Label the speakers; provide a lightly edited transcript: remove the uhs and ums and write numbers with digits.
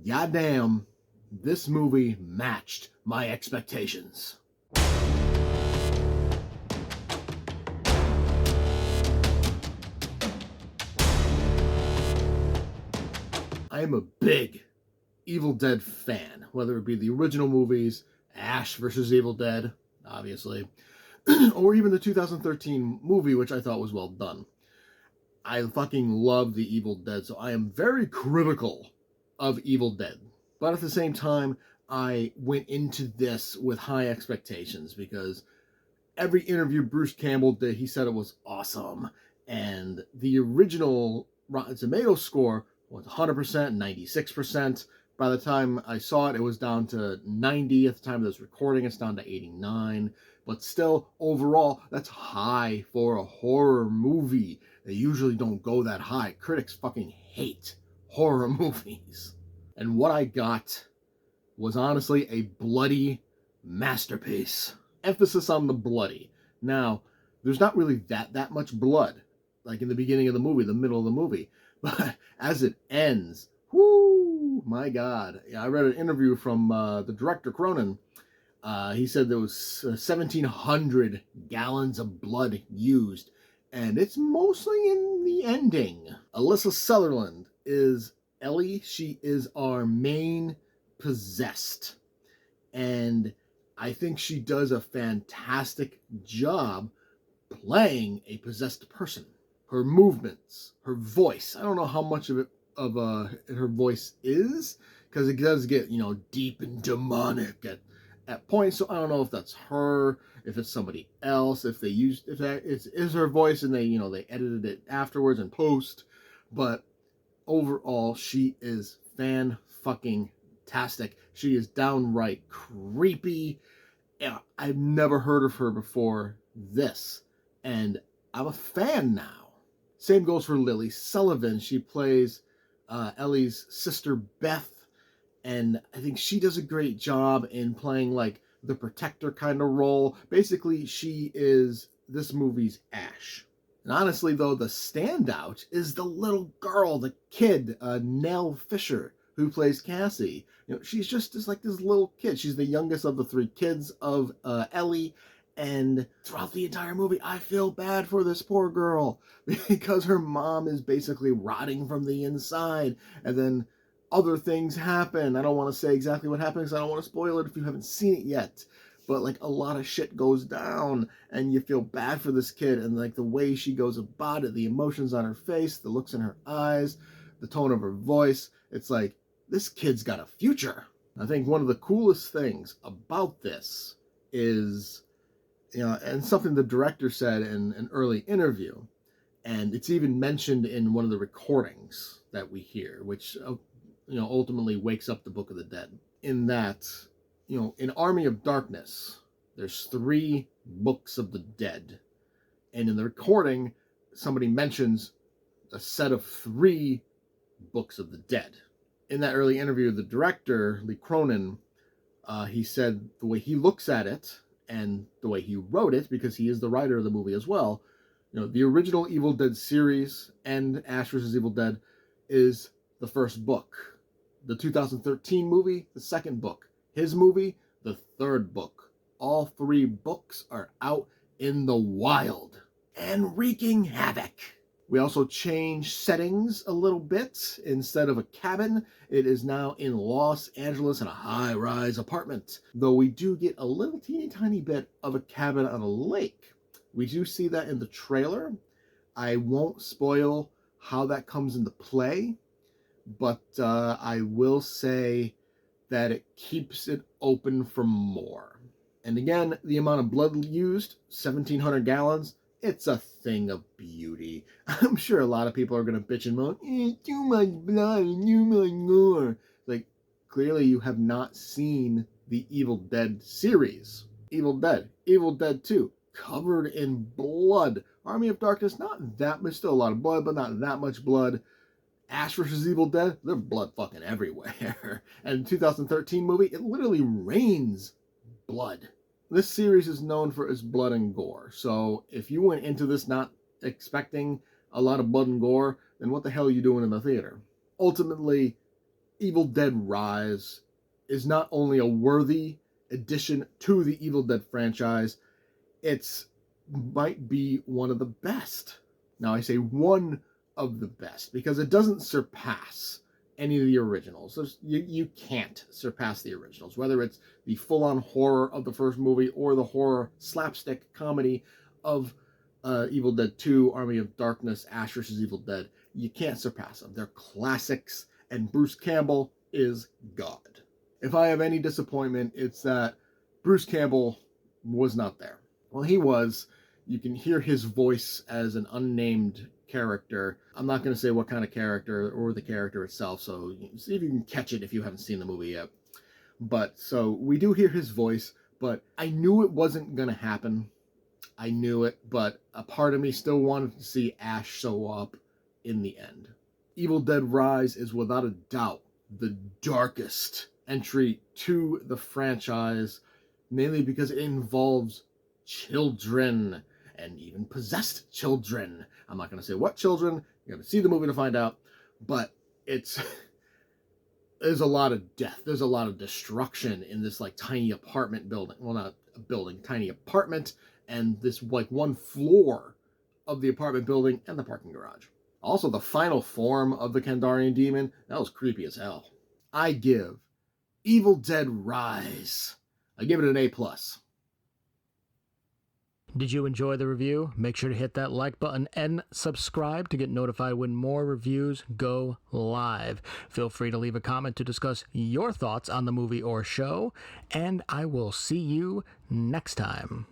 Speaker 1: goddamn, this movie matched my expectations. I am a big Evil Dead fan, whether it be the original movies, Ash vs. Evil Dead, obviously, or even the 2013 movie, which I thought was well done. I fucking love the Evil Dead, so I am very critical of Evil Dead. But at the same time, I went into this with high expectations because every interview Bruce Campbell did, he said it was awesome. And the original Rotten Tomatoes score was 100%, 96%. By the time I saw it, it was down to 90. At the time of this recording, it's down to 89. But still, overall, that's high for a horror movie. They usually don't go that high. Critics fucking hate horror movies. And what I got was honestly a bloody masterpiece. Emphasis on the bloody. Now, there's not really that much blood, like in the beginning of the movie, the middle of the movie. But as it ends, whoo, my God. Yeah, I read an interview from the director, Cronin. He said there was 1,700 gallons of blood used, and it's mostly in the ending. Alyssa Sutherland is Ellie. She is our main possessed, and I think she does a fantastic job playing a possessed person. Her movements, her voice. I don't know how much of it her voice is, because it does get, deep and demonic at points. So I don't know if that's her, if it's somebody else, if that is her voice and they edited it afterwards in post. But overall, she is fan-fucking-tastic. She is downright creepy. Yeah, I've never heard of her before this, and I'm a fan now. Same goes for Lily Sullivan. She plays Ellie's sister Beth, and I think she does a great job in playing like the protector kind of role. Basically, she is this movie's Ash. And honestly, though, the standout is the little girl, the kid, Nell Fisher, who plays Cassie. She's just like this little kid. She's the youngest of the three kids of Ellie. And throughout the entire movie, I feel bad for this poor girl because her mom is basically rotting from the inside. And then other things happen. I don't want to say exactly what happens. I don't want to spoil it if you haven't seen it yet. But like a lot of shit goes down and you feel bad for this kid. And like the way she goes about it, the emotions on her face, the looks in her eyes, the tone of her voice. It's like, this kid's got a future. I think one of the coolest things about this is, and something the director said in an early interview, and it's even mentioned in one of the recordings that we hear, which, ultimately wakes up the Book of the Dead, in that, in Army of Darkness, there's 3 books of the dead. And in the recording, somebody mentions a set of 3 books of the dead. In that early interview, the director, Lee Cronin, he said the way he looks at it and the way he wrote it, because he is the writer of the movie as well, the original Evil Dead series and Ash vs. Evil Dead is the first book. The 2013 movie, the second book. His movie, the third book. All 3 books are out in the wild and wreaking havoc. We also changed settings a little bit. Instead of a cabin, it is now in Los Angeles in a high-rise apartment. Though we do get a little teeny tiny bit of a cabin on a lake. We do see that in the trailer. I won't spoil how that comes into play, but I will say that it keeps it open for more. And again, the amount of blood used, 1,700 gallons, it's a thing of beauty. I'm sure a lot of people are going to bitch and moan, too much blood and too much gore. Like, clearly you have not seen the Evil Dead series. Evil Dead 2, covered in blood. Army of Darkness, not that much, still a lot of blood, but not that much blood. Ash vs. Evil Dead, there's blood fucking everywhere. And the 2013 movie, it literally rains blood. This series is known for its blood and gore. So if you went into this not expecting a lot of blood and gore, then what the hell are you doing in the theater? Ultimately, Evil Dead Rise is not only a worthy addition to the Evil Dead franchise, it's might be one of the best. Now I say one of the best because it doesn't surpass any of the originals. You can't surpass the originals, whether it's the full-on horror of the first movie or the horror slapstick comedy of Evil Dead 2, Army of Darkness, Ash vs. Evil Dead. You can't surpass them. They're classics, and Bruce Campbell is God. If I have any disappointment, it's that Bruce Campbell was not there. Well, he was. You can hear his voice as an unnamed character. I'm not going to say what kind of character or the character itself, so see if you can catch it if you haven't seen the movie yet. But so we do hear his voice, but I knew it wasn't going to happen. I knew it, but a part of me still wanted to see Ash show up in the end. Evil Dead Rise is without a doubt the darkest entry to the franchise, mainly because it involves children, and even possessed children. I'm not going to say what children. You're going to see the movie to find out. But there's a lot of death. There's a lot of destruction in this like tiny apartment building. Well, not a building, tiny apartment, and this like one floor of the apartment building and the parking garage. Also, the final form of the Kandarian demon, that was creepy as hell. I give Evil Dead Rise, I give it an A+.
Speaker 2: Did you enjoy the review? Make sure to hit that like button and subscribe to get notified when more reviews go live. Feel free to leave a comment to discuss your thoughts on the movie or show, and I will see you next time.